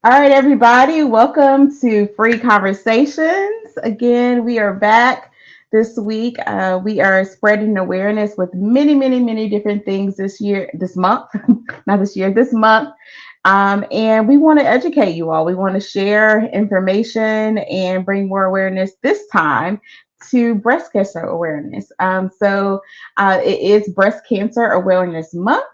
All right, everybody, welcome to Free Conversations. Again, we are back this week. We are spreading awareness with many different things this month, not this year, this month. And we want to educate you all. We want to share information and bring more awareness this time to breast cancer awareness. It is Breast Cancer Awareness Month.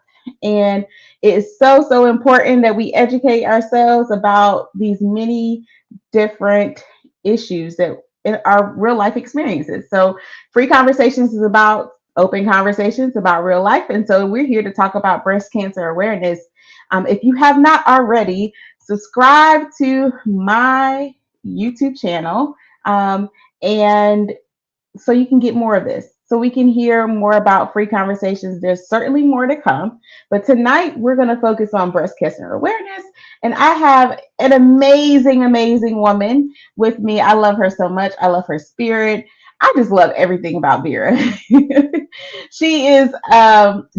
And it is so important that we educate ourselves about these many different issues that in our real life experiences. So, Free Conversations is about open conversations about real life. And so, we're here to talk about breast cancer awareness. If you have not already, subscribe to my YouTube channel. And so you can get more of this. So we can hear more about free conversations. There's certainly more to come. But tonight we're going to focus on breast cancer awareness. And I have an amazing woman with me. I love her so much. I love her spirit. I just love everything about Vera. She is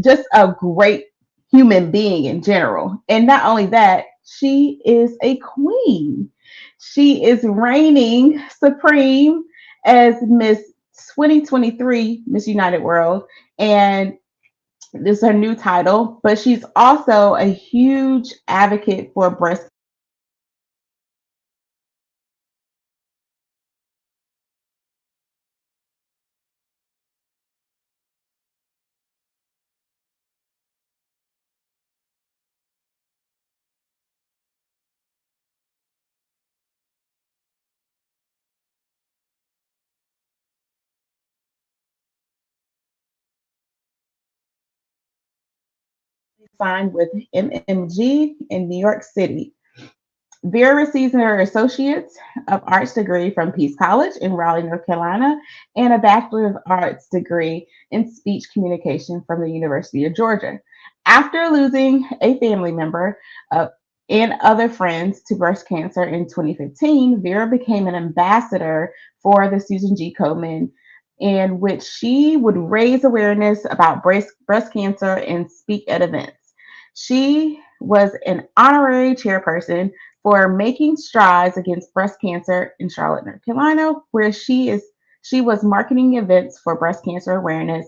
just a great human being in general. And not only that, she is a queen. She is reigning supreme as Miss 2023 Miss United World, and this is her new title. But she's also a huge advocate for breast signed with MMG in New York City. Vera receives her Associates of Arts degree from Peace College in Raleigh, North Carolina, and a Bachelor of Arts degree in Speech Communication from the University of Georgia. After losing a family member and other friends to breast cancer in 2015, Vera became an ambassador for the Susan G. Komen, in which she would raise awareness about breast cancer and speak at events. She was an honorary chairperson for making strides against breast cancer in Charlotte, North Carolina, where she was marketing events for Breast Cancer Awareness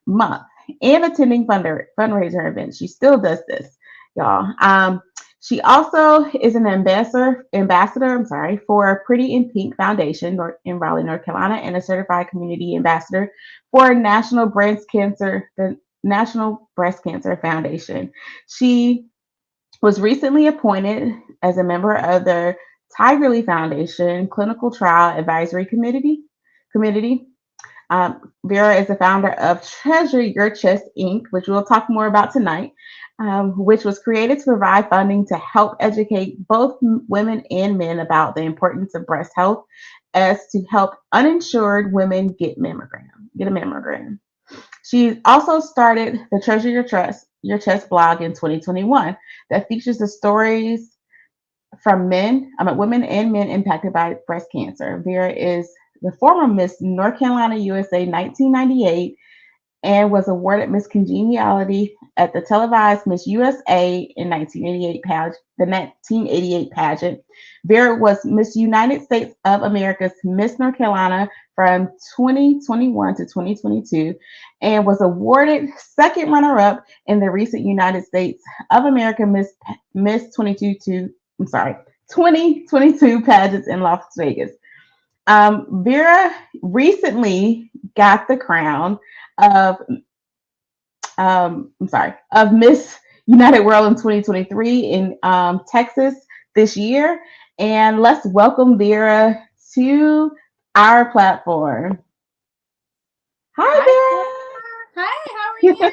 Month and attending fundraiser events. She still does this, y'all. She also is an ambassador, for Pretty in Pink Foundation in Raleigh, North Carolina, and a certified community ambassador for the National Breast Cancer Foundation. She was recently appointed as a member of the Tigerlily Foundation Clinical Trial Advisory Committee. Vera is the founder of Treasure Your Chest Inc., which we'll talk more about tonight, which was created to provide funding to help educate both women and men about the importance of breast health, as to help uninsured women get a mammogram. She also started the Treasure Your Chest blog in 2021 that features the stories from women and men impacted by breast cancer. Vera is the former Miss North Carolina USA 1998 and was awarded Miss Congeniality at the televised Miss USA in 1988 pageant. Vera was Miss United States of America's Miss North Carolina from 2021 to 2022 and was awarded second runner-up in the recent United States of America Miss 2022 pageants in Las Vegas. Vera recently got the crown of of Miss United World in 2023 in Texas this year. And let's welcome Vera to our platform. Hi, Hi, hi, how are Vera.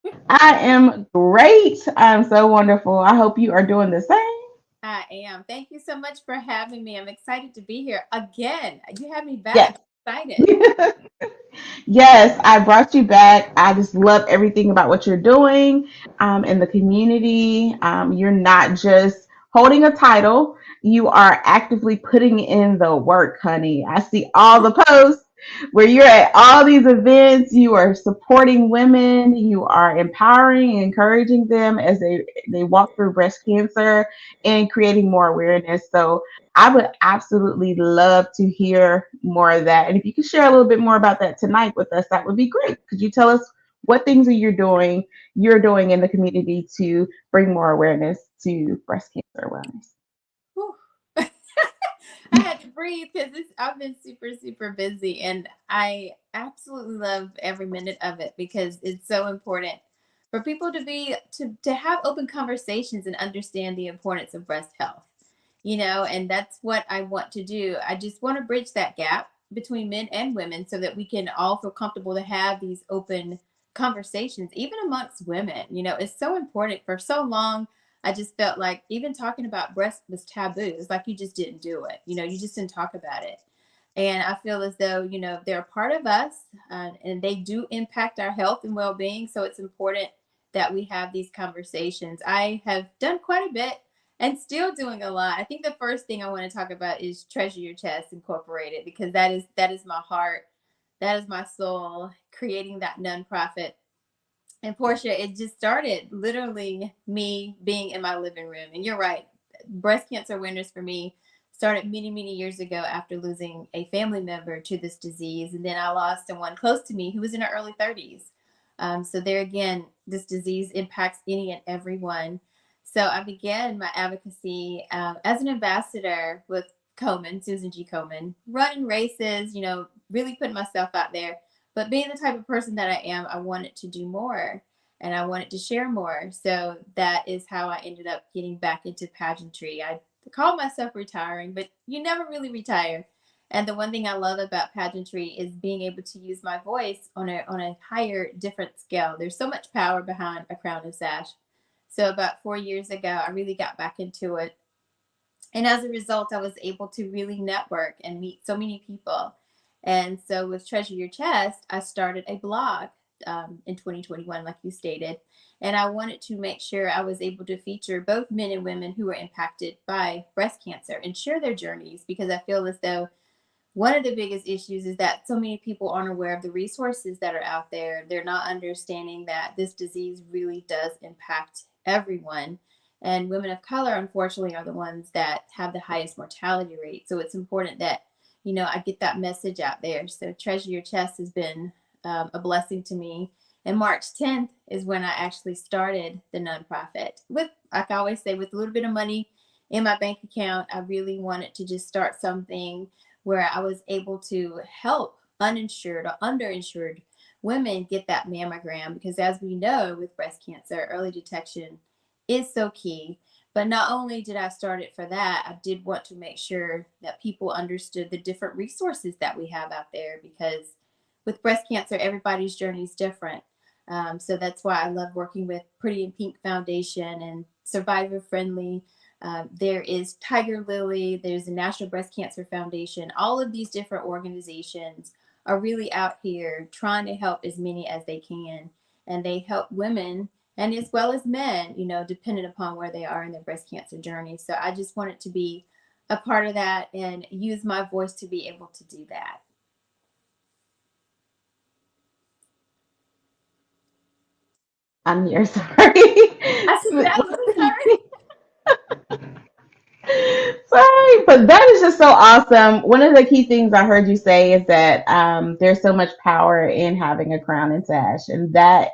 you? I am great. I'm so wonderful. I hope you are doing the same. I am. Thank you so much for having me. I'm excited to be here again. You have me Yes. back. Excited. Yes, I brought you back. I just love everything about what you're doing in the community. You're not just holding a title, you are actively putting in the work, honey. I see all the posts. where you're at all these events, you are supporting women, you are empowering and encouraging them as they walk through breast cancer and creating more awareness. So I would absolutely love to hear more of that. And if you could share a little bit more about that tonight with us, that would be great. Could you tell us what things are you're doing in the community to bring more awareness to breast cancer awareness? Whew. I had to breathe because I've been super, super busy, and I absolutely love every minute of it because it's so important for people to have open conversations and understand the importance of breast health. And that's what I want to do. I just want to bridge that gap between men and women so that we can all feel comfortable to have these open conversations, even amongst women. It's so important. For so long, I just felt like even talking about breast was taboo. It's like you just didn't do it. You just didn't talk about it. And I feel as though, they're a part of us, and they do impact our health and well being. So it's important that we have these conversations. I have done quite a bit and still doing a lot. I think the first thing I want to talk about is Treasure Your Chest Incorporated, because that is my heart. That is my soul, creating that nonprofit. And Portia, it just started literally me being in my living room. And you're right, breast cancer awareness for me started many, many years ago after losing a family member to this disease. And then I lost someone close to me who was in her early 30s. So there again, this disease impacts any and everyone. So I began my advocacy as an ambassador with Komen, Susan G. Komen, running races, really putting myself out there. But being the type of person that I am, I wanted to do more and I wanted to share more. So that is how I ended up getting back into pageantry. I call myself retiring, but you never really retire. And the one thing I love about pageantry is being able to use my voice on a higher, different scale. There's so much power behind a crown and sash. So about 4 years ago, I really got back into it. And as a result, I was able to really network and meet so many people. And so with Treasure Your Chest, I started a blog in 2021, like you stated. And I wanted to make sure I was able to feature both men and women who were impacted by breast cancer and share their journeys, because I feel as though one of the biggest issues is that so many people aren't aware of the resources that are out there. They're not understanding that this disease really does impact everyone. And women of color, unfortunately, are the ones that have the highest mortality rate. So it's important that, I get that message out there. So Treasure Your Chest has been a blessing to me. And March 10th is when I actually started the nonprofit with, like I always say, with a little bit of money in my bank account. I really wanted to just start something where I was able to help uninsured or underinsured women get that mammogram, because as we know with breast cancer, early detection is so key. But not only did I start it for that, I did want to make sure that people understood the different resources that we have out there, because with breast cancer, everybody's journey is different. So that's why I love working with Pretty in Pink Foundation and Survivor Friendly. There is Tigerlily, there's the National Breast Cancer Foundation. All of these different organizations are really out here trying to help as many as they can. And they help women and as well as men, depending upon where they are in their breast cancer journey. So I just wanted to be a part of that and use my voice to be able to do that. I'm here, sorry. I said, I'm really sorry. Sorry, but that is just so awesome. One of the key things I heard you say is that there's so much power in having a crown and sash, and that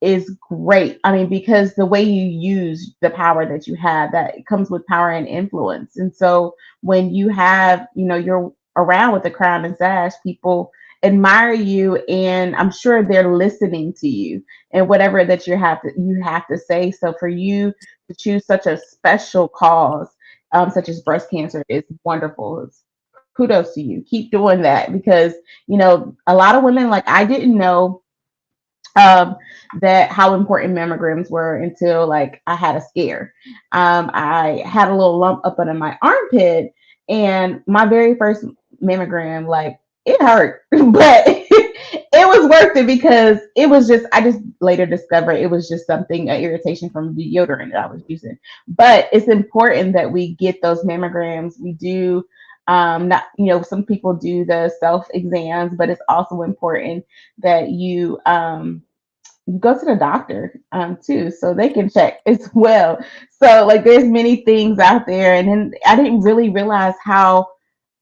is great. I mean, because the way you use the power that you have, that it comes with power and influence. And so when you have, you're around with the crown and sash, people admire you, and I'm sure they're listening to you and whatever that you have to say. So for you to choose such a special cause, such as breast cancer, is wonderful. Kudos to you. Keep doing that, because a lot of women, like, I didn't know um, that how important mammograms were until, like, I had a scare. I had a little lump up under my armpit, and my very first mammogram, like, it hurt, but it was worth it, because it was just, I just later discovered it was just something, an irritation from the deodorant that I was using. But it's important that we get those mammograms. We do Not, some people do the self exams, but it's also important that you go to the doctor too, so they can check as well. So like, there's many things out there, and then I didn't really realize how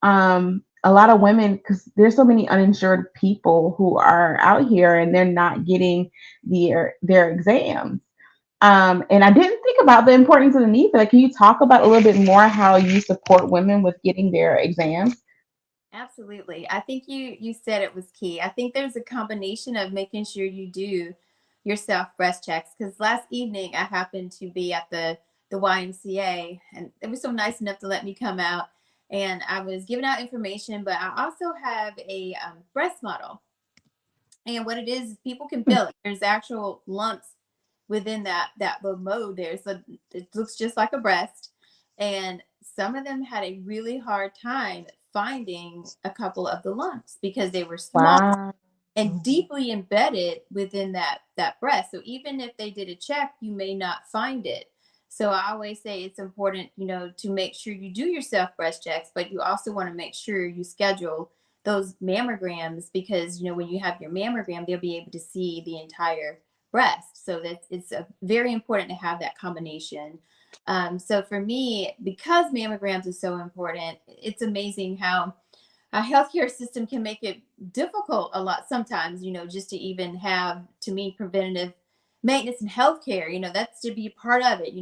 a lot of women, because there's so many uninsured people who are out here and they're not getting their exams. And I didn't think about the importance of the need for that. Can you talk about a little bit more how you support women with getting their exams? Absolutely. I think you said it was key. I think there's a combination of making sure you do your self breast checks, because last evening I happened to be at the YMCA, and it was so nice enough to let me come out, and I was giving out information, but I also have a breast model. And what it is people can feel it. There's actual lumps within that little mode there. So it looks just like a breast. And some of them had a really hard time finding a couple of the lumps because they were small Wow. and deeply embedded within that breast. So even if they did a check, you may not find it. So I always say it's important, to make sure you do your self breast checks, but you also want to make sure you schedule those mammograms, because when you have your mammogram, they'll be able to see the entire breast. So that it's very important to have that combination. So for me, because mammograms are so important, it's amazing how our healthcare system can make it difficult a lot sometimes, just to even have, to me, preventative maintenance and healthcare, that's to be a part of it,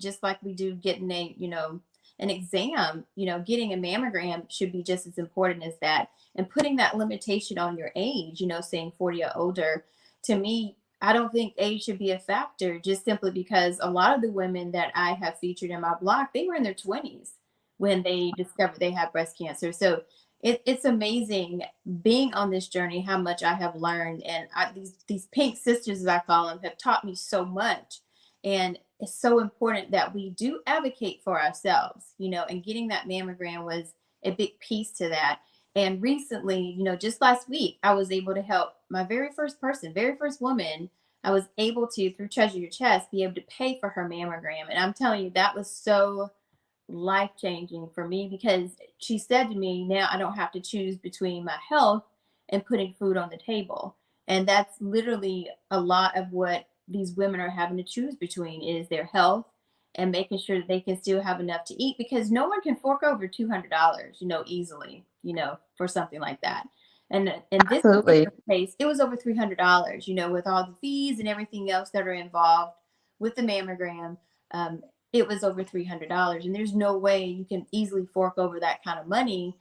just like we do getting an exam, getting a mammogram should be just as important as that. And putting that limitation on your age, saying 40 or older, to me, I don't think age should be a factor, just simply because a lot of the women that I have featured in my blog, they were in their 20s when they discovered they had breast cancer. So it's amazing being on this journey, how much I have learned. And these pink sisters, as I call them, have taught me so much. And it's so important that we do advocate for ourselves, and getting that mammogram was a big piece to that. And recently, just last week, I was able to help my very first woman. I was able to, through Treasure Your Chest, be able to pay for her mammogram. And I'm telling you, that was so life changing for me, because she said to me, now I don't have to choose between my health and putting food on the table. And that's literally a lot of what these women are having to choose between, is their health and making sure that they can still have enough to eat, because no one can fork over $200, easily, for something like that. And in this Absolutely. particular case, it was over $300, with all the fees and everything else that are involved with the mammogram. Um, it was over $300, and there's no way you can easily fork over that kind of money,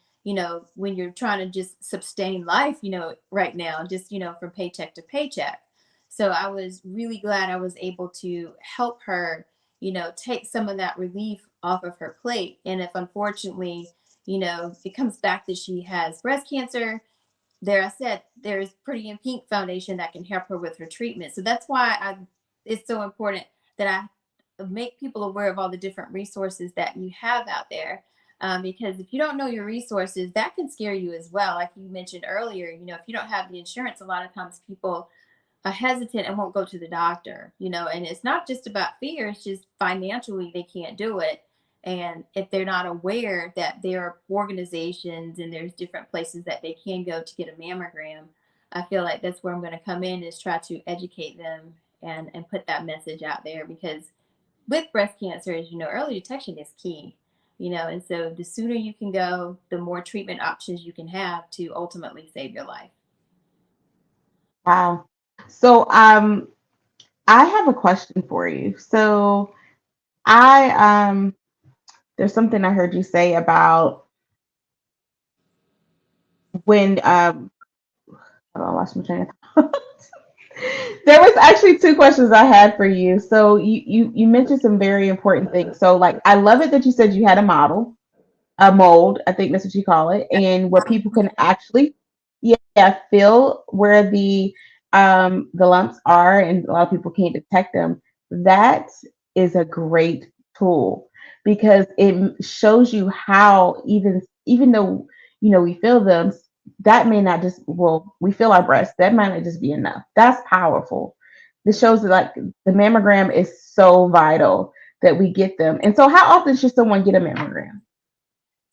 when you're trying to just sustain life, right now, just, from paycheck to paycheck. So I was really glad I was able to help her, take some of that relief off of her plate. And if unfortunately, it comes back that she has breast cancer, there I said there's Pretty in Pink Foundation that can help her with her treatment. So that's why it's so important that I make people aware of all the different resources that you have out there. Because if you don't know your resources, that can scare you as well. Like you mentioned earlier, if you don't have the insurance, a lot of times people are hesitant and won't go to the doctor, and it's not just about fear, it's just financially they can't do it. And if they're not aware that there are organizations and there's different places that they can go to get a mammogram, I feel like that's where I'm going to come in, is try to educate them and put that message out there. Because with breast cancer, as you know, early detection is key, and so the sooner you can go, the more treatment options you can have to ultimately save your life. Wow. So I have a question for you. So I there's something I heard you say about when hold on, I lost my train of thought. There was actually two questions I had for you. So you mentioned some very important things. So like, I love it that you said you had a model, a mold, I think that's what you call it, and where people can actually, yeah, feel where the lumps are, and a lot of people can't detect them. That is a great tool, because it shows you how, even though we feel them, that may not just, well, we feel our breasts, that might not just be enough. That's powerful. This shows that, like, the mammogram is so vital that we get them. And so how often should someone get a mammogram?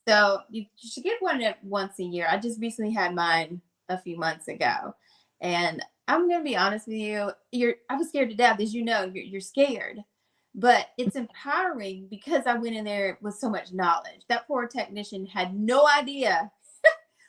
So you should get one once a year. I just recently had mine a few months ago, and I'm gonna be honest with you. I was scared to death, as you know. You're scared, but it's empowering because I went in there with so much knowledge. That poor technician had no idea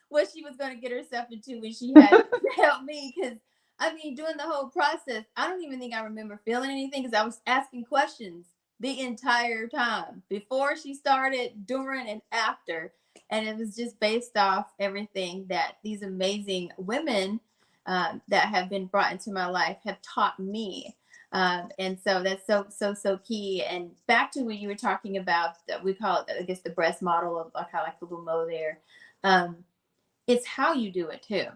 what she was going to get herself into when she had to help me. Because I mean, doing the whole process, I don't even think I remember feeling anything because I was asking questions the entire time before she started, during, and after. And it was just based off everything that these amazing women that have been brought into my life have taught me. And so that's so key. And back to what you were talking about, we call it, I guess, the breast model of kind of like the Lumo there. It's how you do it too,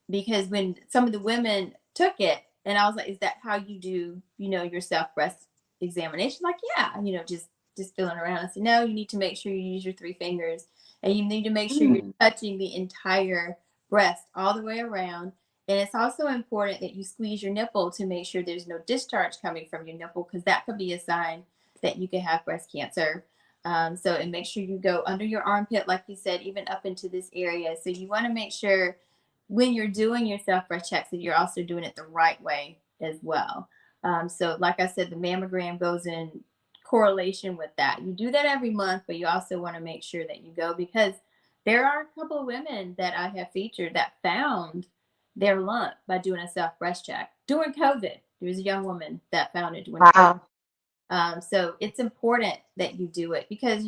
because when some of the women took it, and I was like, is that how you do, your self breast examination? Like, yeah, just feeling around. I said, no, you need to make sure you use your 3 fingers, and you need to make sure you're touching the entire breast all the way around. And it's also important that you squeeze your nipple to make sure there's no discharge coming from your nipple, because that could be a sign that you could have breast cancer. And make sure you go under your armpit, like you said, even up into this area. So you want to make sure when you're doing your self-breast checks that you're also doing it the right way as well. So like I said, the mammogram goes in correlation with that. You do that every month, but you also want to make sure that you go, because there are a couple of women that I have featured that found their lump by doing a self-breast check during COVID. There was a young woman that found it during COVID. So it's important that you do it, because,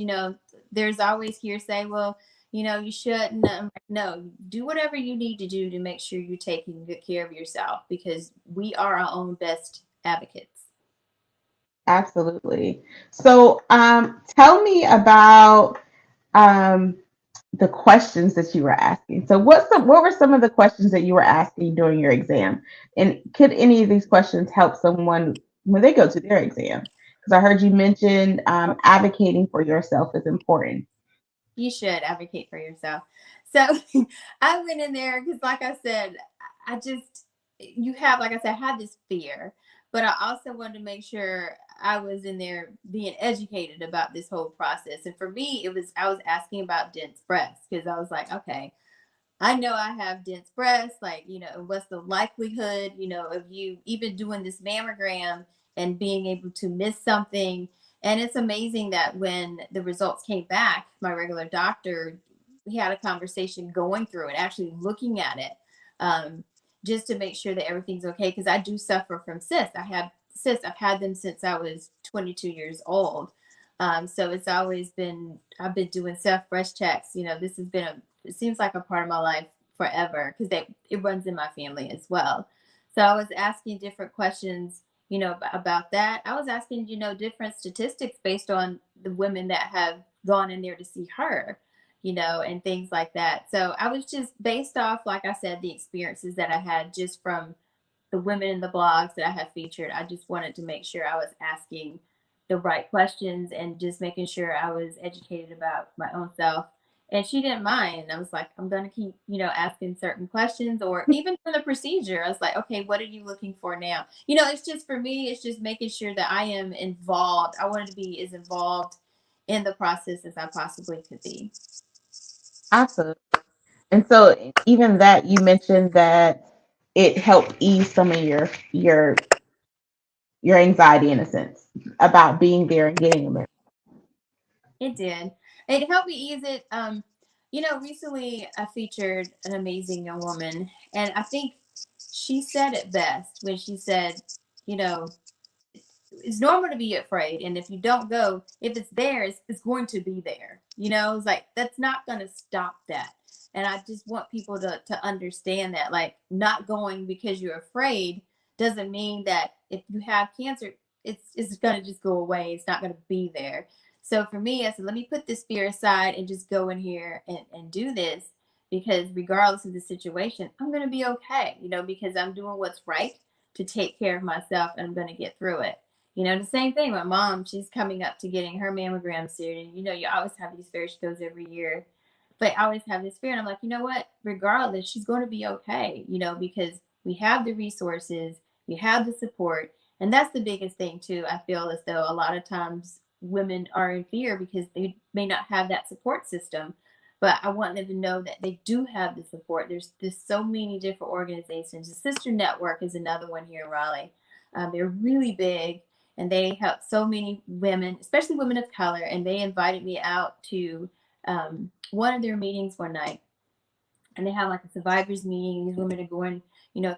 there's always hearsay. Well, you shouldn't. No, do whatever you need to do to make sure you're taking good care of yourself, because we are our own best advocates. Absolutely. So, tell me about um, the questions that you were asking. So, what were some of the questions that you were asking during your exam? And could any of these questions help someone when they go to their exam? Because I heard you mention advocating for yourself is important. You should advocate for yourself. So I went in there because, like I said, I just, like I said, I had this fear, but I also wanted to make sure I was in there being educated about this whole process. And for me, I was asking about dense breasts, because I was like, okay, I know I have dense breasts. Like, what's the likelihood, of you even doing this mammogram and being able to miss something? And it's amazing that when the results came back, my regular doctor, we had a conversation going through it, actually looking at it, just to make sure that everything's okay. Because I do suffer from cysts. I have cysts. I've had them since I was 22 years old. So it's always been, I've been doing self breast checks. This has been it seems like a part of my life forever, because it runs in my family as well. So I was asking different questions, about that. I was asking, different statistics based on the women that have gone in there to see her, and things like that. So I was just based off, like I said, the experiences that I had just from the women in the blogs that I have featured. I just wanted to make sure I was asking the right questions and just making sure I was educated about my own self. And she didn't mind. I was like, I'm going to keep, asking certain questions, or even for the procedure. I was like, okay, what are you looking for now? It's just, for me, it's just making sure that I am involved. I wanted to be as involved in the process as I possibly could be. Absolutely. And so, even that, you mentioned that it helped ease some of your anxiety, in a sense, about being there and getting a. It did. It helped me ease it. Recently I featured an amazing young woman, and I think she said it best when she said, you know, it's normal to be afraid, and if you don't go, if it's there, it's going to be there. It's like, that's not going to stop that. And I just want people to understand that, like, not going because you're afraid doesn't mean that if you have cancer, it's going to just go away. It's not going to be there. So for me, I said, let me put this fear aside and just go in here and do this, because regardless of the situation, I'm going to be okay, because I'm doing what's right to take care of myself, and I'm going to get through it. The same thing. My mom, she's coming up to getting her mammogram soon. And, you always have these fears. She goes every year. But I always have this fear. And I'm like, you know what? Regardless, she's going to be okay, because we have the resources, we have the support. And that's the biggest thing, too. I feel as though a lot of times women are in fear because they may not have that support system. but I want them to know that they do have the support. There's so many different organizations. The Sister Network is another one here in Raleigh. They're really big, and they help so many women, especially women of color. And they invited me out to one of their meetings one night, and they have like a survivors meeting. These women are going,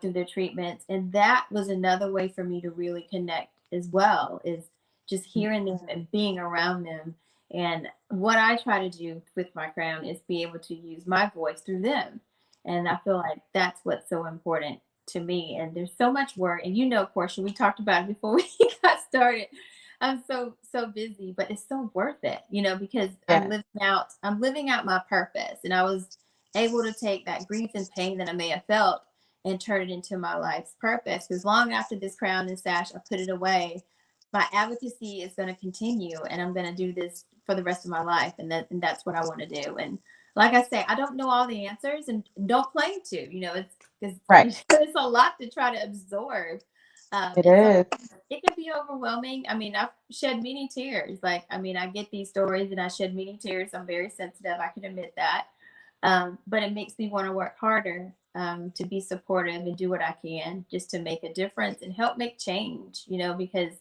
through their treatments, and that was another way for me to really connect as well. Is just hearing them and being around them. And what I try to do with my crown is be able to use my voice through them. And I feel like that's what's so important to me. And there's so much work. And Portia, we talked about it before we got started. I'm so busy, but it's so worth it, because Yeah. I'm living out my purpose. And I was able to take that grief and pain that I may have felt and turn it into my life's purpose. Because long after this crown and sash, I put it away, my advocacy is going to continue, and I'm going to do this for the rest of my life. And that's what I want to do. And like I say, I don't know all the answers, and don't claim to. It's because Right. it's a lot to try to absorb. It And is. it can be overwhelming. I mean, I've shed many tears. I get these stories and I shed many tears. I'm very sensitive. I can admit that. But it makes me want to work harder, to be supportive and do what I can just to make a difference and help make change, because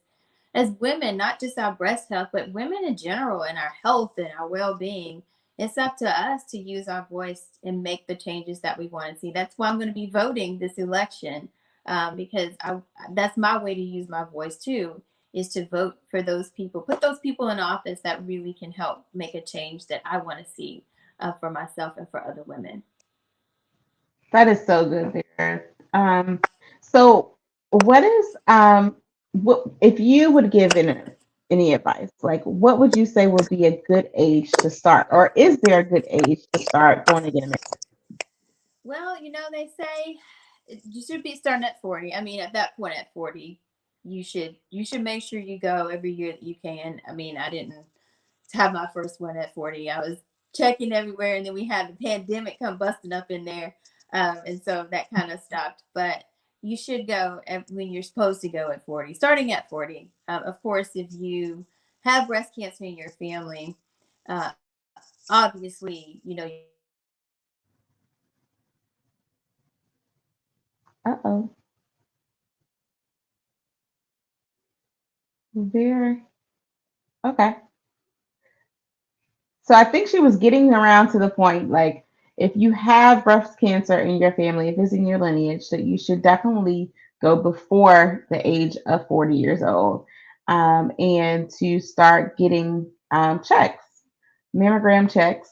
as women, not just our breast health, but women in general and our health and our well being, it's up to us to use our voice and make the changes that we want to see. That's why I'm going to be voting this election, because that's my way to use my voice too, is to vote for those people, put those people in office that really can help make a change that I want to see, for myself and for other women. That is so good there. So what is what if you would give any advice, like what would you say would be a good age to start, or is there a good age to start going to get married? Well, they say you should be starting at 40. I mean, at that point at 40, you should make sure you go every year that you can. I mean, I didn't have my first one at 40. I was checking everywhere, and then we had the pandemic come busting up in there, and so that kind of stopped. But you should go when you're supposed to go at 40, starting at 40. Of course, if you have breast cancer in your family, uh, obviously, you should be starting at 40. But if you have it and you want to get married, Uh-oh. you There. should start at 40. Okay. So I think she was getting around to the point, like, if you have breast cancer in your family, if it's in your lineage, that you should definitely go before the age of 40 years old, and to start getting checks, mammogram checks,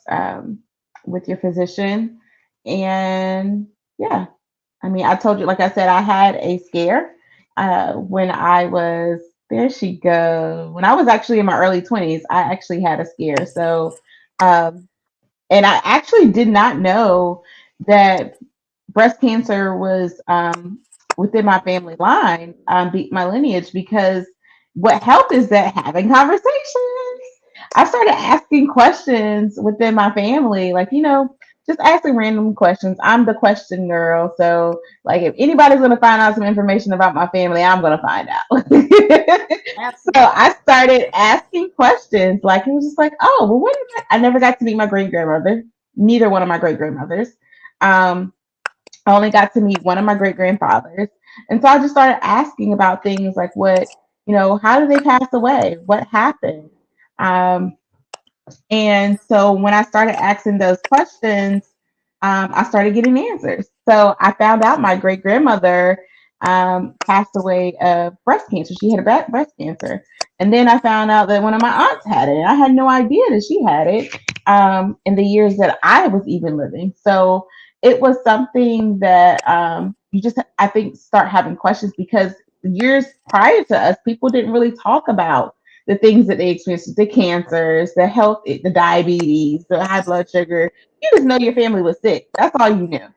with your physician. And yeah, I mean, I told you, like I said, I had a scare when I was, there she go. When I was actually in my early 20s, I actually had a scare. So, um, and I actually did not know that breast cancer was within my family line, my lineage, because what helped is that having conversations. I started asking questions within my family, like, just asking random questions. I'm the question girl. So, like, if anybody's going to find out some information about my family, I'm going to find out. So I Absolutely. started asking questions. Like, it was just like, oh, well, what did I never got to meet my great grandmother, neither one of my great grandmothers. Um, I only got to meet one of my great grandfathers. And so I just started asking about things like how did they pass away? What happened? Um, and so when I started asking those questions, I started getting answers. So I found out my great grandmother passed away of breast cancer. She had a breast cancer. And then I found out that one of my aunts had it. And I had no idea that she had it in the years that I was even living. So it was something that you just, I think, start having questions, because years prior to us, people didn't really talk about the things that they experienced, the cancers, the health, the diabetes, the high blood sugar. You just know your family was sick. That's all you knew.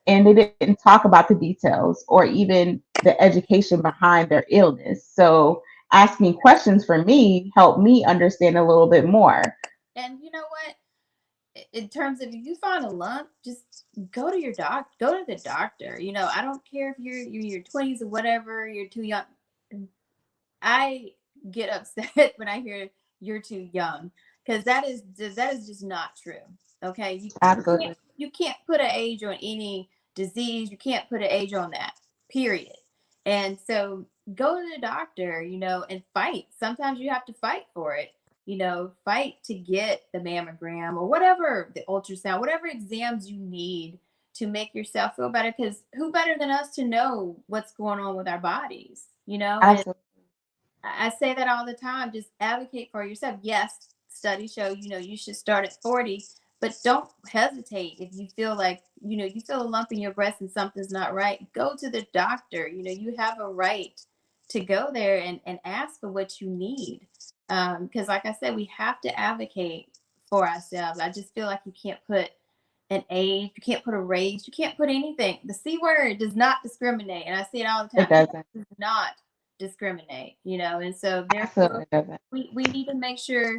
And they didn't talk about the details or even the education behind their illness. So asking questions for me helped me understand a little bit more. And you know what? In terms of, if you find a lump, just go to the doctor. I don't care if you're in your 20s or whatever, you're too young. I get upset when I hear you're too young, because that is just not true. Okay, Absolutely. you can't put an age on any disease. You can't put an age on that. Period. And so go to the doctor, and fight. Sometimes you have to fight for it. Fight to get the mammogram or whatever, the ultrasound, whatever exams you need to make yourself feel better. Because who better than us to know what's going on with our bodies? And Absolutely. I say that all the time. Just advocate for yourself. Yes, studies show, you should start at 40, but don't hesitate if you feel like, you feel a lump in your breast and something's not right. Go to the doctor. You have a right to go there and ask for what you need. Because, like I said, we have to advocate for ourselves. I just feel like you can't put an age, you can't put a race, you can't put anything. The C word does not discriminate. And I see it all the It time. It doesn't. does not discriminate, and so therefore Absolutely doesn't. we need to make sure,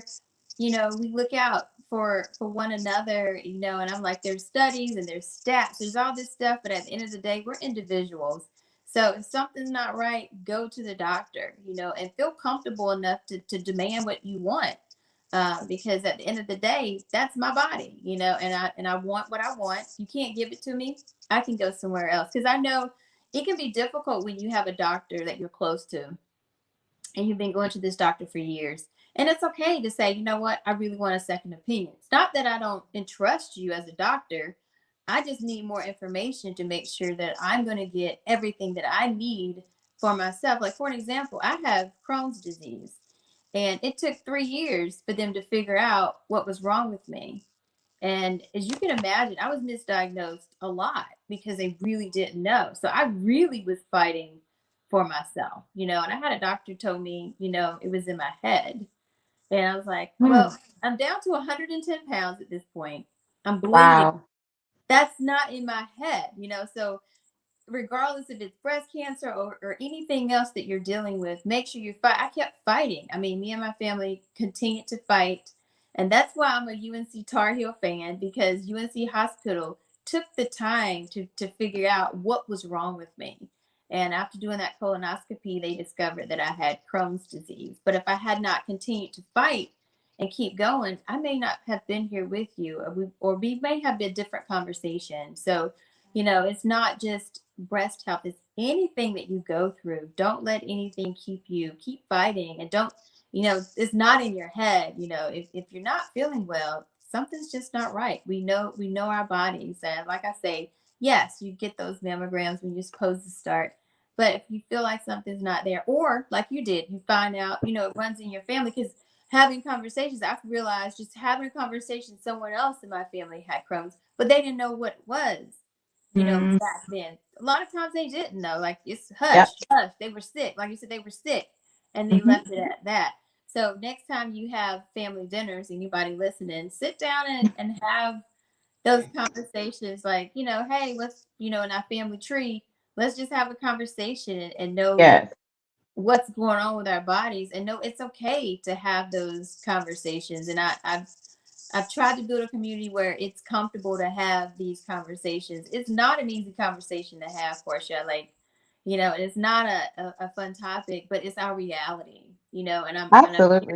we look out for one another, and I'm like, there's studies and there's stats, there's all this stuff, but at the end of the day, we're individuals. So if something's not right, go to the doctor, and feel comfortable enough to demand what you want. Because at the end of the day, that's my body, and I want what I want. You can't give it to me. I can go somewhere else, because I know it can be difficult when you have a doctor that you're close to and you've been going to this doctor for years. And it's okay to say, you know what, I really want a second opinion. It's not that I don't entrust you as a doctor. I just need more information to make sure that I'm going to get everything that I need for myself. Like, for an example, I have Crohn's disease, and it took 3 years for them to figure out what was wrong with me. And as you can imagine, I was misdiagnosed a lot because they really didn't know. So I really was fighting for myself, and I had a doctor told me, it was in my head. And I was like, Hmm. well, I'm down to 110 pounds at this point. I'm bleeding. Wow. That's not in my head, so regardless if it's breast cancer or anything else that you're dealing with, make sure you fight. I kept fighting. I mean, me and my family continued to fight. And that's why I'm a UNC Tar Heel fan, because UNC Hospital took the time to figure out what was wrong with me. And after doing that colonoscopy, they discovered that I had Crohn's disease. But if I had not continued to fight and keep going, I may not have been here with you, or we may have a different conversation. So, it's not just breast health, it's anything that you go through. Don't let anything keep fighting, and don't, it's not in your head. If you're not feeling well, something's just not right. We know our bodies. And like I say, yes, you get those mammograms when you're supposed to start. But if you feel like something's not there, or like you did, you find out, it runs in your family, because having conversations, I've realized, just having a conversation, someone else in my family had Crohn's, but they didn't know what it was, Mm. back then. A lot of times they didn't know. Like, it's Yep. hush, hush. They were sick. Like you said, they were sick, and they Hmm. left it at that. So next time you have family dinners, anybody listening, sit down and have those conversations. Like, hey, let's, in our family tree, let's just have a conversation and know Yes. what's going on with our bodies, and know it's okay to have those conversations. And I've tried to build a community where it's comfortable to have these conversations. It's not an easy conversation to have, Portia. Like, it's not a fun topic, but it's our reality, and I'm hearing Absolutely.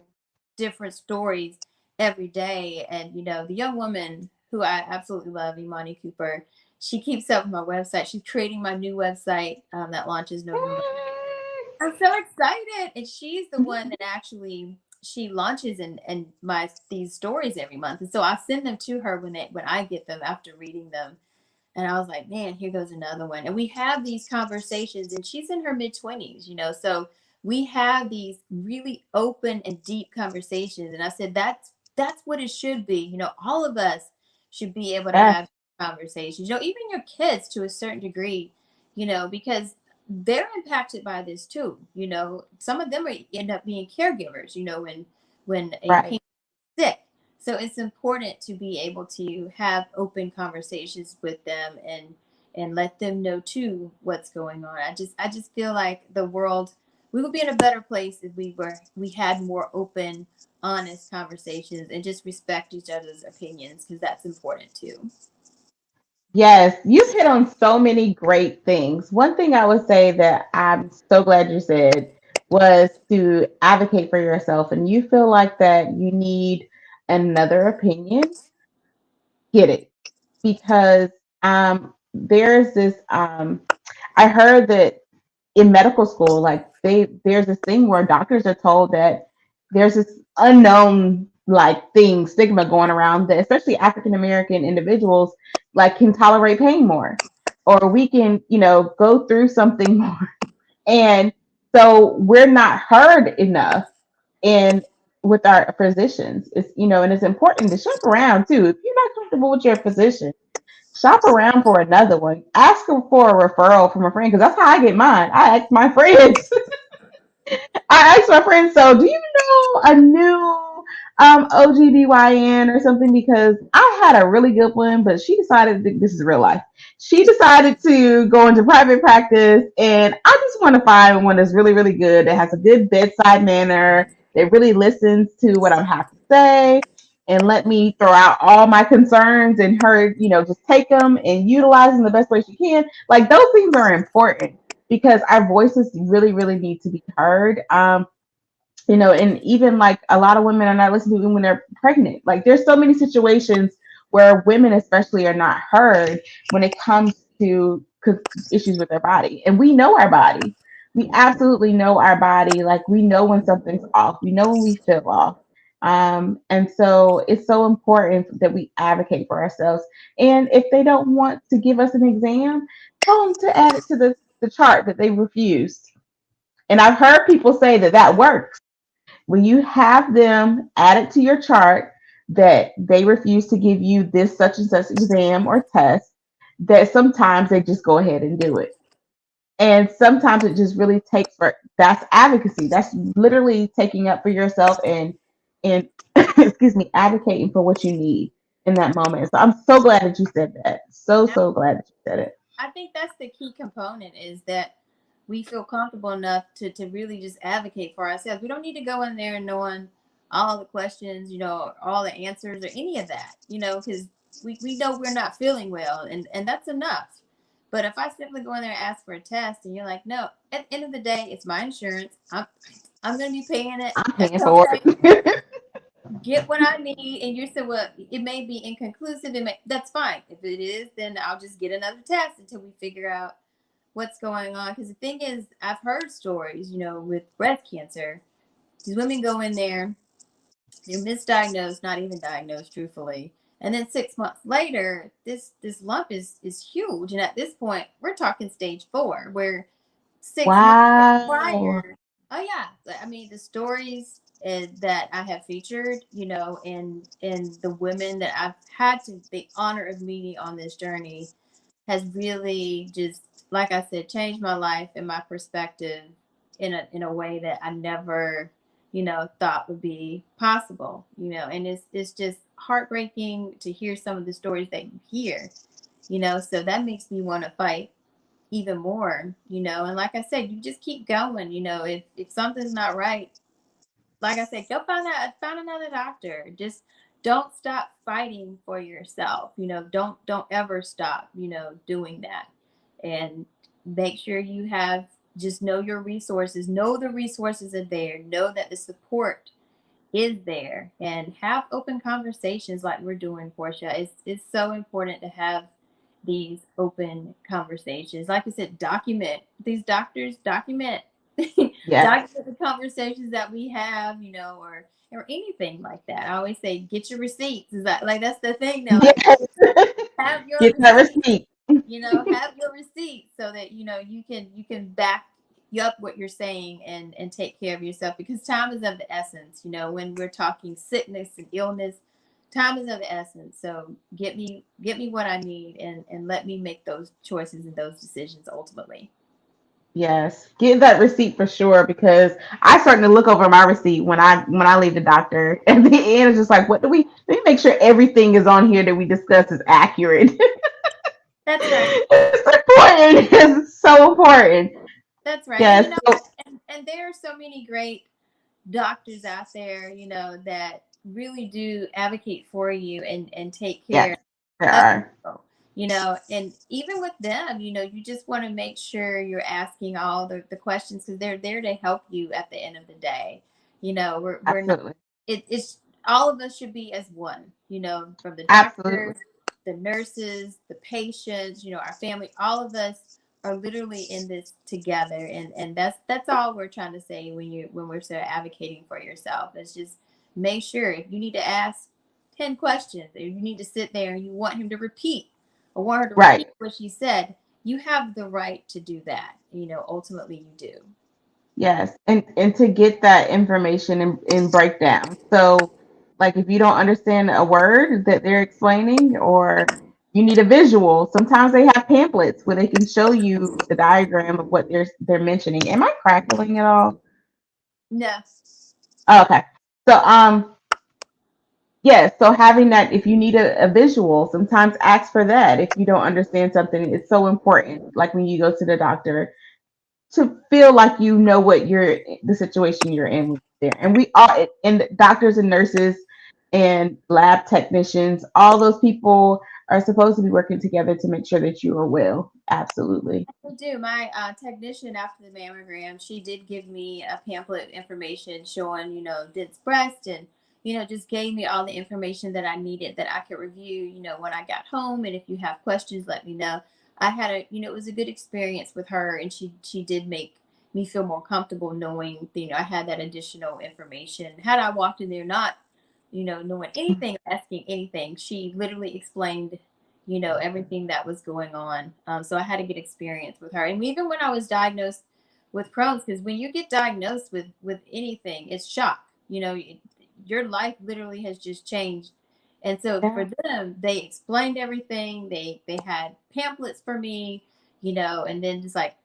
different stories every day. And, the young woman who I absolutely love, Imani Cooper, she keeps up with my website. She's creating my new website that launches November. I'm so excited. And she's the one that actually, she launches and my these stories every month. And so I send them to her when I get them after reading them. And I was like, man, here goes another one. And we have these conversations, and she's in her mid 20s, so we have these really open and deep conversations. And I said, that's what it should be. All of us should be able to Yes. have conversations, even your kids to a certain degree, because they're impacted by this too. Some of them end up being caregivers, when a Right. parent is sick. So it's important to be able to have open conversations with them and let them know too what's going on. I just feel like the world, we would be in a better place if we had more open, honest conversations and just respect each other's opinions, because that's important too. Yes, you've hit on so many great things. One thing I would say that I'm so glad you said was to advocate for yourself, and you feel like that you need another opinion. get it because there's this I heard that in medical school, like there's this thing where doctors are told that there's this unknown like thing, stigma going around that especially African American individuals like can tolerate pain more or we can, go through something more. And so we're not heard enough and with our physicians. It's and it's important to shop around too. If you're not comfortable with your physician, shop around for another one. Ask them for a referral from a friend because that's how I get mine. I ask my friends. I asked my friend, so do you know a new OGBYN or something? Because I had a really good one, but she decided this is real life. She decided to go into private practice, and I just want to find one that's really, really good, that has a good bedside manner, that really listens to what I have to say, and let me throw out all my concerns and her, just take them and utilize them the best way she can. Like those things are important because our voices really, really need to be heard. And even like a lot of women are not listening even when they're pregnant. Like there's so many situations where women especially are not heard when it comes to issues with their body. And we know our body. We absolutely know our body. Like we know when something's off. We know when we feel off. And so it's so important that we advocate for ourselves. And if they don't want to give us an exam, tell them to add it to the chart that they refused. And I've heard people say that that works. When you have them add it to your chart that they refuse to give you this such and such exam or test, that sometimes they just go ahead and do it. And sometimes it just really takes for that's advocacy. That's literally taking up for yourself and excuse me, advocating for what you need in that moment. So I'm so glad that you said that. So glad that you said it. I think that's the key component is that we feel comfortable enough to really just advocate for ourselves. We don't need to go in there knowing all the questions, all the answers or any of that, because we know we're not feeling well and that's enough. But if I simply go in there and ask for a test and you're like, no, at the end of the day, it's my insurance. I'm going to be paying it. I'm That's paying for okay. it. Get what I need. And you said, well, it may be inconclusive. That's fine. If it is, then I'll just get another test until we figure out what's going on. Because the thing is, I've heard stories, with breast cancer. These women go in there, they're misdiagnosed, not even diagnosed, truthfully. And then 6 months later, this lump is huge. And at this point, we're talking stage 4, where 6 months Wow. prior. Oh yeah, I mean the stories that I have featured, and the women that I've had the honor of meeting on this journey has really just, like I said, changed my life and my perspective in a way that I never, thought would be possible. And it's just heartbreaking to hear some of the stories that you hear. So that makes me want to fight even more. And like I said, you just keep going. If something's not right, like I said, go find another doctor. Just don't stop fighting for yourself. Don't ever stop, doing that. And make sure you have, just know your resources, know the resources are there, know that the support is there, and have open conversations like we're doing, Portia. It's so important to have these open conversations. Like I said, document these doctors, document Yes. document the conversations that we have, or anything like that. I always say, get your receipts. Is that like that's the thing now? Like, Yes. have your Get that receipts. receipt. Have your receipts so that you can back you up what you're saying and take care of yourself, because time is of the essence. When we're talking sickness and illness, time is of the essence. So get me what I need, and let me make those choices and those decisions ultimately. Yes, get that receipt for sure because I starting to look over my receipt when I leave the doctor. At the end, it's just like, what do we? Let me make sure everything is on here that we discuss is accurate. That's right. It's important. It's so important. That's right. And Yes. So and there are so many great doctors out there, that really do advocate for you and take care yes, there of are. people, and even with them, you just want to make sure you're asking all the questions, because they're there to help you at the end of the day. We're not, Absolutely. it's all of us should be as one, from the Absolutely. doctor the nurses, the patients, our family, all of us are literally in this together. And that's all we're trying to say when we're sort of advocating for yourself. It's just make sure if you need to ask 10 questions, or you need to sit there and you want him to repeat or want her to Right. repeat what she said, you have the right to do that. Ultimately you do. Yes. And to get that information in breakdown. So like if you don't understand a word that they're explaining, or you need a visual, sometimes they have pamphlets where they can show you the diagram of what they're mentioning. Am I crackling at all? No. Oh, okay. So yes, so having that, if you need a visual, sometimes ask for that. If you don't understand something, it's so important. Like when you go to the doctor, to feel like you know what the situation you're in there. And we are, and doctors and nurses and lab technicians, all those people are supposed to be working together to make sure that you are well. Absolutely. I do. My technician after the mammogram, she did give me a pamphlet information showing, dense breast, and, just gave me all the information that I needed that I could review, when I got home. And if you have questions, let me know. I had it was a good experience with her, and she did make me feel more comfortable knowing, I had that additional information. Had I walked in there not, knowing anything, asking anything, she literally explained everything that was going on. So I had a good experience with her. And even when I was diagnosed with Crohn's, because when you get diagnosed with anything, it's shock. Your life literally has just changed. And so for Yeah. them, they explained everything. They had pamphlets for me, and then just like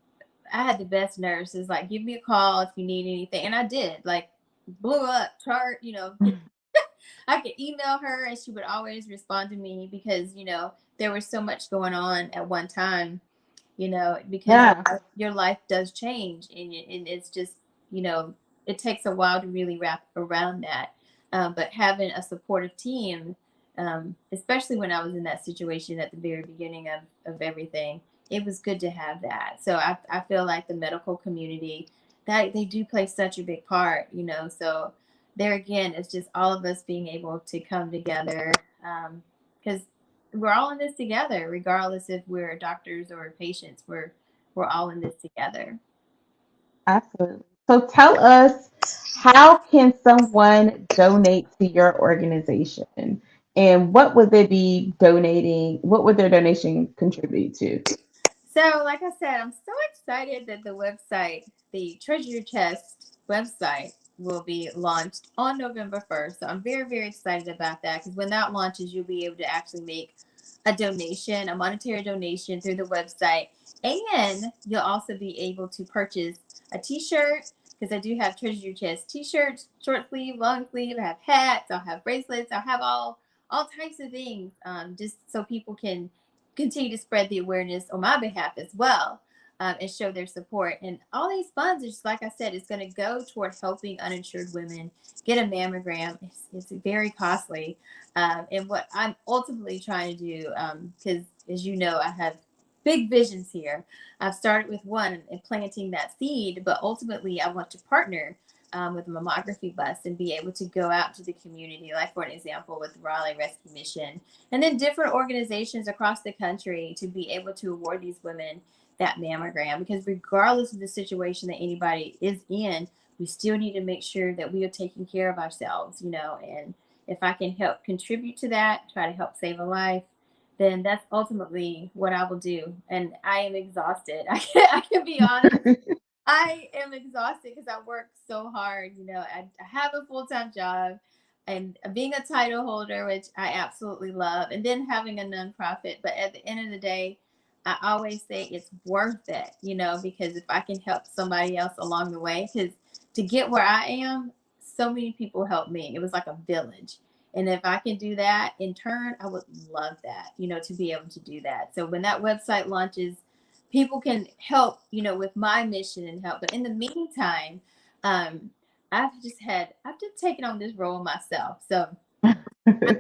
I had the best nurses, like give me a call if you need anything. And I did, like blew up chart, I could email her and she would always respond to me because, there was so much going on at one time, because Yeah. your life does change, and it's just, it takes a while to really wrap around that. But having a supportive team, especially when I was in that situation at the very beginning of everything, it was good to have that. So I feel like the medical community, that they do play such a big part, so there again, it's just all of us being able to come together, because we're all in this together, regardless if we're doctors or patients. We're all in this together. Absolutely. So tell us, how can someone donate to your organization? And what would they be donating? What would their donation contribute to? So, like I said, I'm so excited that the website, the Treasure Your Chest website, will be launched on November 1st. So I'm very, very excited about that, because when that launches, you'll be able to actually make a donation, a monetary donation through the website. And you'll also be able to purchase a t-shirt, because I do have Treasure Your Chest t-shirts, short sleeve, long sleeve. I have hats, I'll have bracelets, I'll have all types of things, just so people can continue to spread the awareness on my behalf as well, and show their support. And all these funds, is like I said, it's going to go toward helping uninsured women get a mammogram. It's very costly. And what I'm ultimately trying to do, because as you know, I have big visions here. I've started with one and planting that seed, but ultimately I want to partner with a mammography bus and be able to go out to the community, like for an example with Raleigh Rescue Mission, and then different organizations across the country, to be able to award these women that mammogram. Because regardless of the situation that anybody is in, we still need to make sure that we are taking care of ourselves, and if I can help contribute to that, try to help save a life, then that's ultimately what I will do. And I am exhausted. I can be honest. I am exhausted because I work so hard. I have a full time job, and being a title holder, which I absolutely love, and then having a nonprofit. But at the end of the day, I always say it's worth it, because if I can help somebody else along the way, because to get where I am, so many people helped me. It was like a village. And if I can do that in turn, I would love that, to be able to do that. So when that website launches, people can help, with my mission and help. But in the meantime, um, I've just taken on this role myself. So I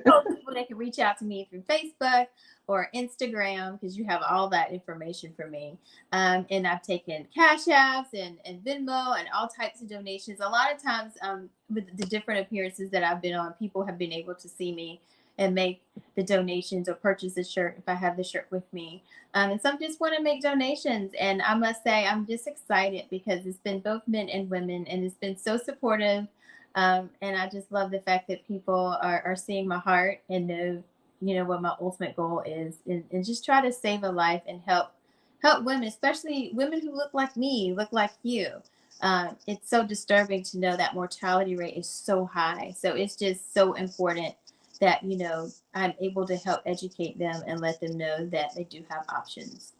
told people they can reach out to me through Facebook or Instagram, because you have all that information for me. And I've taken Cash Apps and Venmo and all types of donations. A lot of times, with the different appearances that I've been on, people have been able to see me and make the donations or purchase the shirt if I have the shirt with me. And some just want to make donations. And I must say, I'm just excited because it's been both men and women, and it's been so supportive. And I just love the fact that people are seeing my heart and know, what my ultimate goal is, and just try to save a life and help women, especially women who look like me, look like you. It's so disturbing to know that mortality rate is so high. So it's just so important that, I'm able to help educate them and let them know that they do have options.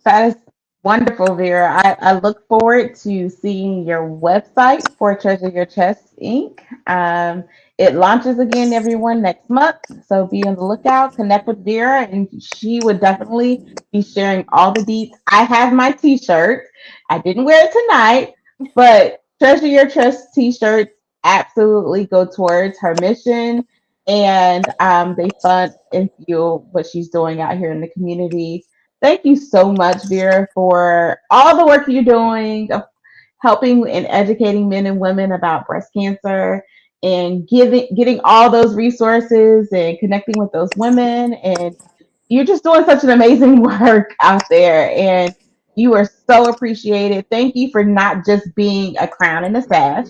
That is wonderful, Vera. I look forward to seeing your website for Treasure Your Chest Inc. It launches again, everyone, next month. So be on the lookout. Connect with Vera, and she would definitely be sharing all the deets. I have my t shirt. I didn't wear it tonight, but Treasure Your Chest t shirts absolutely go towards her mission. And they fund and fuel what she's doing out here in the community. Thank you so much, Vera, for all the work you're doing of helping and educating men and women about breast cancer and getting all those resources and connecting with those women. And you're just doing such an amazing work out there. And you are so appreciated. Thank you for not just being a crown and a sash.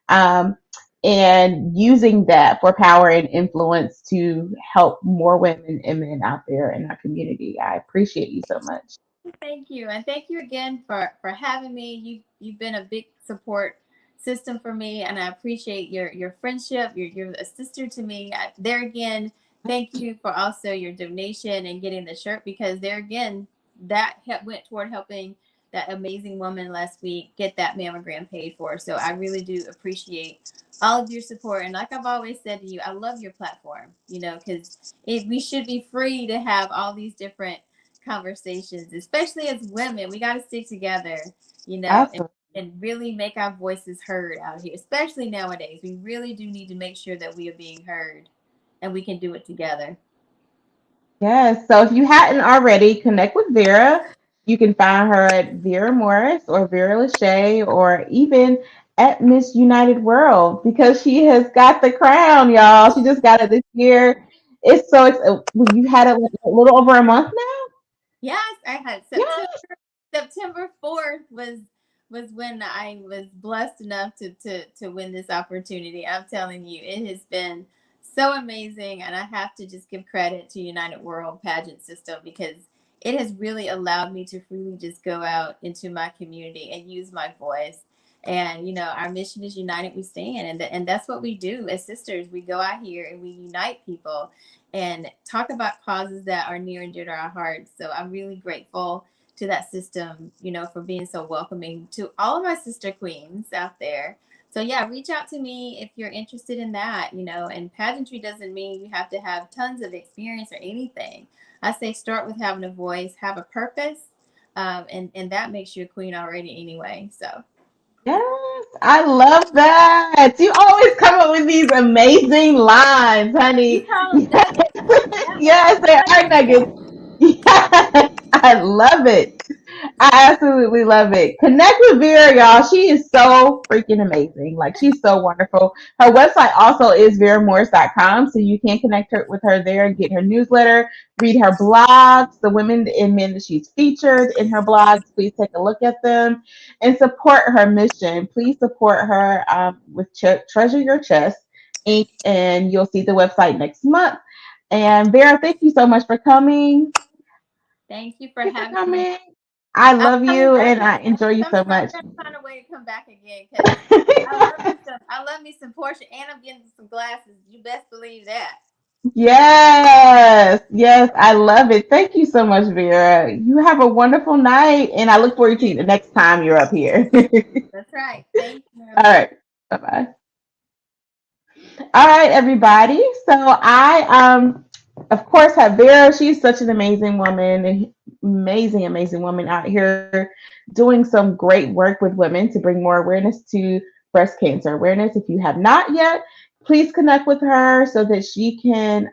Um, and using that for power and influence to help more women and men out there in our community. I appreciate you so much. Thank you, and thank you again for having me. You've been a big support system for me, and I appreciate your friendship. You're a sister to me. There again, thank you for also your donation and getting the shirt, because there again, that went toward helping that amazing woman last week get that mammogram paid for. So I really do appreciate all of your support. And like I've always said to you, I love your platform. Because we should be free to have all these different conversations, especially as women. We got to stick together, and, Absolutely. and really make our voices heard out here, especially nowadays. We really do need to make sure that we are being heard, and we can do it together. Yes. So if you hadn't already, connect with Vera. You can find her at Vera Morris or Vera Lachey or even at Miss United World because she has got the crown, y'all. She just got it this year. It's so you had it a little over a month now. Yes, I had Yeah. September 4th was when I was blessed enough to win this opportunity. I'm telling you, it has been so amazing, and I have to just give credit to United World Pageant System, because it has really allowed me to freely just go out into my community and use my voice. And our mission is united we stand, and that's what we do as sisters. We go out here and we unite people and talk about causes that are near and dear to our hearts. So I'm really grateful to that system, for being so welcoming to all of my sister queens out there. So yeah, reach out to me if you're interested in that, and pageantry doesn't mean you have to have tons of experience or anything. I say start with having a voice, have a purpose, and that makes you a queen already anyway. So Yes, I love that. You always come up with these amazing lines, you honey. call them nuggets. Yeah, we call Yes, them they are nuggets. nuggets. Yes, I love it. I absolutely love it. Connect with Vera, y'all. She is so freaking amazing. Like, she's so wonderful. Her website also is veramorris.com, so you can connect her with her there, get her newsletter, read her blogs, the women and men that she's featured in her blogs. Please take a look at them and support her mission. Please support her with Treasure Your Chest Inc., and you'll see the website next month. And Vera, thank you so much for coming. Thank you for Thank you for having me. coming. I I'm love coming you back and I again. enjoy you so I'm much. gonna find a way to come back again, because I love me some Portia, and I'm getting some glasses. You best believe that. Yes, yes, I love it. Thank you so much, Vera. You have a wonderful night, and I look Thank forward to you you. the next time you're up here. That's right. Thank All you. right, bye bye. All right, everybody. So of course, have Vera. She's such an amazing woman, an amazing, amazing woman out here doing some great work with women to bring more awareness to breast cancer awareness. If you have not yet, please connect with her so that she can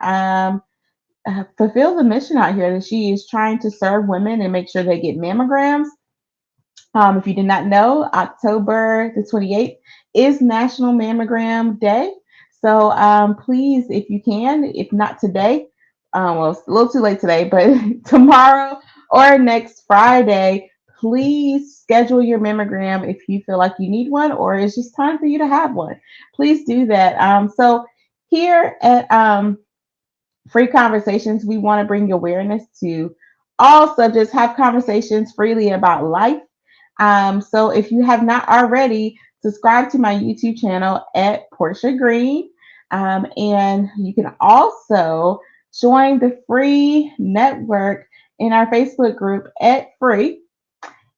fulfill the mission out here that she is trying to serve women and make sure they get mammograms. If you did not know, October the 28th is National Mammogram Day. So please, if you can, if not today, well, it's a little too late today, but tomorrow or next Friday, please schedule your mammogram if you feel like you need one or it's just time for you to have one. Please do that. So here at Free Conversations, we want to bring awareness to all subjects, have conversations freely about life. So if you have not already, subscribe to my YouTube channel at Portia Green. And you can also join the free network in our Facebook group at Free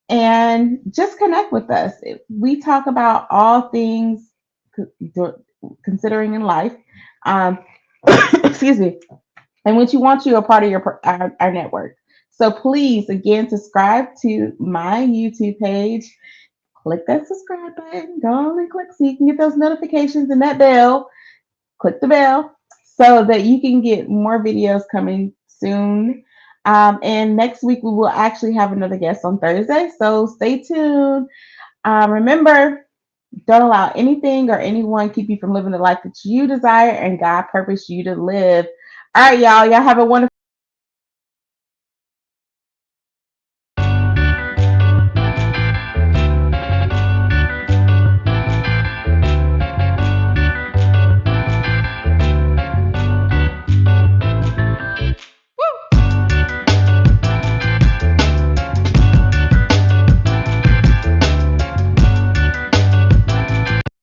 and just connect with us. We talk about all things considering in life. Um, excuse me, and which you want you a part of our network. So please, again, subscribe to my YouTube page. Click that subscribe button. Go on and click so you can get those notifications and that bell. Click the bell so that you can get more videos coming soon. And next week we will actually have another guest on Thursday. So stay tuned. Remember, don't allow anything or anyone keep you from living the life that you desire and God purposed you to live. All right, y'all. Y'all have a wonderful